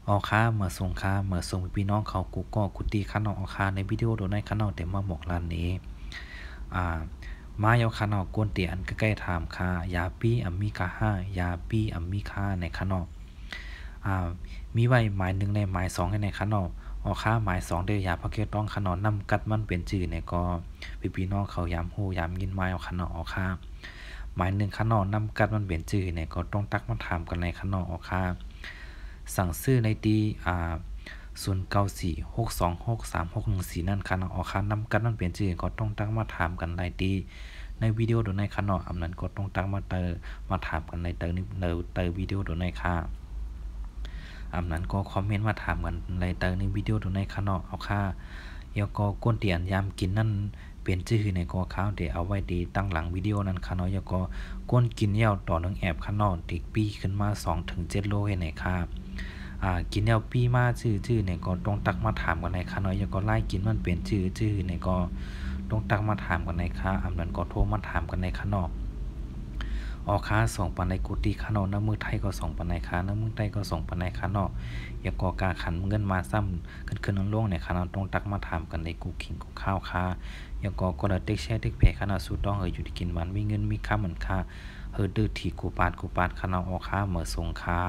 ออค่าเมื่อส่งค่าเมื่อส่งพี่น้องเขากูก็กุฏิข้างนอกออค่าในวิดีโอโดนในข้างนอกแต่มาหมกร้านนี้อ่ามาเยาข้างนอกกวนเตียนใกล้ๆถามค่ายาปี้อัมมีค่าห้ายาปี้อัมมีค่าในข้างนอกอ่ามีไว้หมายหนึ่งในหมายสองในข้างนอกออค่าหมายสองได้ยาพะเกต้องข้างนอกนำกัดมันเป็นจื่อเนี่ยก็พี่น้องเขายามฮู้ยามยินไม้เอาข้างนอกออค่าหมายหนึ่งข้างนอกนำกัดมันเป็นจื่อเนี่ยก็ต้องตักมาถามกันในข้างนอกออค่าสั่งซื้อในตี0946263614นั่นคันออกคันนำกันมันเปลี่ยนชื่อก็ต้องตั้งมาถามกันในตีในวิดีโอโดยในคันอำนั้นก็ต้องตั้งมามาถามกันในเตอนี้เตอวิดีโอโดยในค่าอำนั้นก็คอมเมนต์มาถามกันในเตอในวิดีโอโดยในคันเอาค่ายอก็ก้นเตียนยามกินนั่นเปลี่ยนชื่อในก็ข้าวเดี๋ยวเอาไว้ดีตั้งหลังวิดีโอนั้นคันยอก็ก้นกินยาวต่อหนึ่งแอบคันนอกติกปีขึ้นมา2-7 โลให้ในค่ากินแนวปีมาชื่อเนี่ยก็ต้องตักมาถามกันในค่ะเนาะอย่าก็ไล่กินมันเป็นชื่อเนี่ยก็ต้องตักมาถามกันในค่ะอำนั้นก็โทรมาถามกันในค่ะเนาะออค้าส่งปันในกุฏิค่ะเนาะน้ำมือไทยก็ส่งปันในค่ะน้ำมือไทยก็ส่งปันในค่ะเนาะอย่าก็กาขันเงินมาซ้ำขึ้นลงเนี่ยค่ะเนาะต้องตักมาถามกันในกูขิงกูข้าวค่ะอย่าก็กดติ๊กแชร์ติ๊กเพจค่ะเนาะสู้ต้องอยู่ที่กินมันมีเงินมีค่าเหมือนค่ะดื้อที่กูปาดค่ะเนาะออค้าเหมือส่งค่ะ